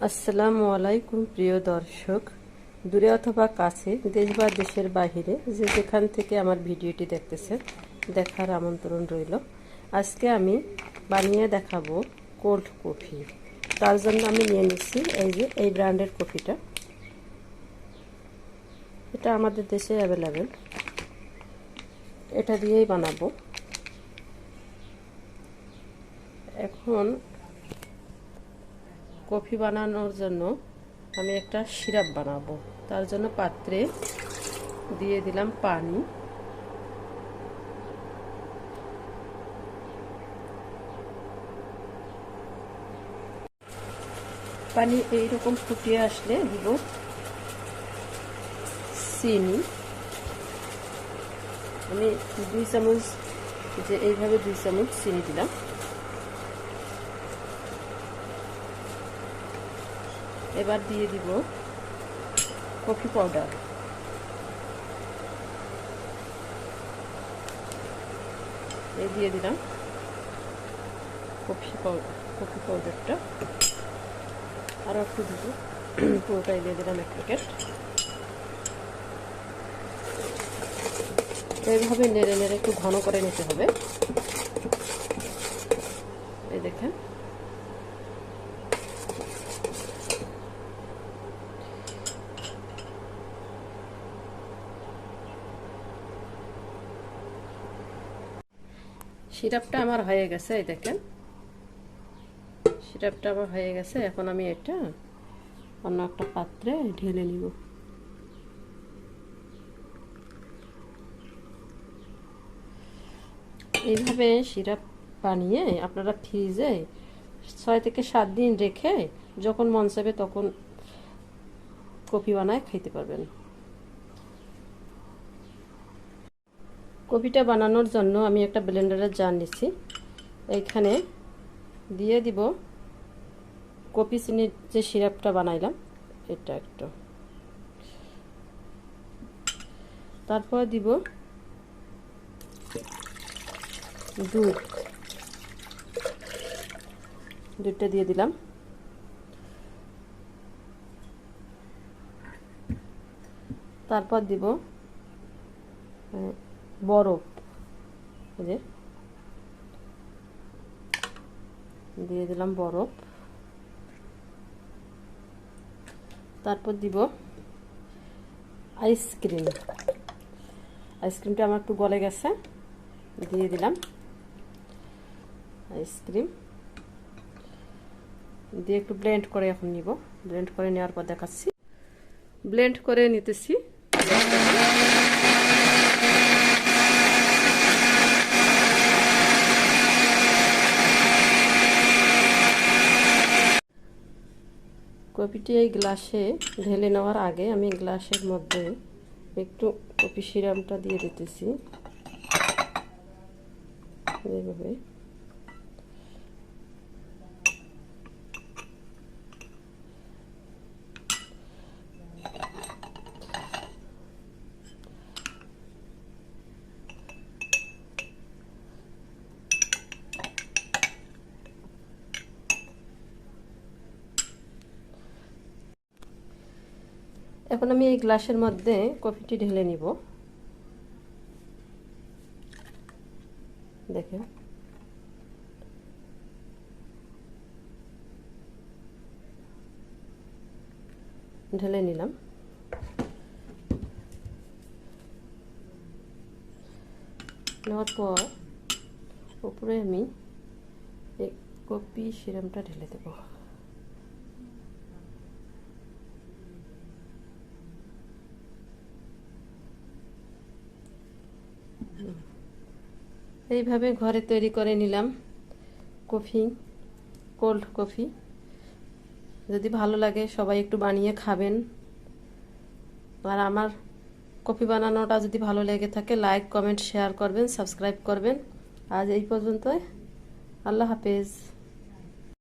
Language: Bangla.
আসসালামু আলাইকুম প্রিয় দর্শক, দূরে অথবা কাছে, দেশ বা দেশের বাহিরে যে যেখান থেকে আমার ভিডিওটি দেখতেছেন, দেখার আমন্ত্রণ রইল। আজকে আমি বানিয়ে দেখাবো কোল্ড কফি। তার জন্য আমি নিয়ে নিচ্ছি এই ব্র্যান্ডের কফিটা। এটা আমাদের দেশে অ্যাভেলেবেল। এটা দিয়েই বানাবো। এখন কফি বানানোর জন্য আমি একটা সিরাপ বানাবো। তার জন্য পাত্রে দিয়ে দিলাম পানি। পানি এইরকম ফুটিয়ে আসলে দিব চিনি। আমি 2 চামচ, এইভাবে 2 চামচ চিনি দিলাম। এবার দিয়ে দিব কফি পাউডার। এই দিয়ে দিলাম কফি পাউডারটা। আরও একটু দিব, পুরোটাই দিয়ে দিলাম 1 প্যাকেট। এইভাবে নেড়ে নেড়ে একটু ঘন করে নিতে হবে। এই দেখেন, সিরাপটা আমার হয়ে গেছে। এই দেখেন, সিরাপটা আমার হয়ে গেছে। এখন আমি এটা অন্য একটা পাত্রে ঢেলে নিব। এইভাবে সিরাপ বানিয়ে আপনারা ফ্রিজে 6 থেকে 7 দিন রেখে যখন মন চাইবে তখন কফি বানায় খেতে পারবেন। কফিটা বানানোর জন্য আমি একটা ব্লেন্ডারের জার নিচ্ছি। এইখানে দিয়ে দিব কফি চিনির যে সিরাপটা বানাইলাম, এটা একটু। তারপর দিব দুধটা দিয়ে দিলাম। তারপর দিব বরফ, দিয়ে দিলাম বরফ। তারপর দিব আইসক্রিমটা আমার একটু গলে গেছে, দিয়ে দিলাম আইসক্রিম। দিয়ে একটু ব্লেন্ড করে এখন নিব। ব্লেন্ড করে নেওয়ার পর দেখাচ্ছি। ব্লেন্ড করে নিতেছি। কফিটি এই গ্লাসে ঢেলে নেওয়ার আগে আমি গ্লাসের মধ্যে একটু কফি সিরাপটা দিয়ে দিতেছি। এইভাবে এখন আমি এই গ্লাসের মধ্যে কফিটি ঢেলে নিব। দেখেন, ঢেলে নিলাম। নেওয়ার পর উপরে আমি এই কফি সিরাপটা ঢেলে দেব। এইভাবে ঘরে তৈরি করে নিলাম কোল্ড কফি। যদি ভালো লাগে সবাই একটু বানিয়ে খাবেন। আর আমার কফি বানানোটা যদি ভালো লেগে থাকে লাইক, কমেন্ট, শেয়ার করবেন, সাবস্ক্রাইব করবেন। আজ এই পর্যন্তই। আল্লাহ হাফেজ।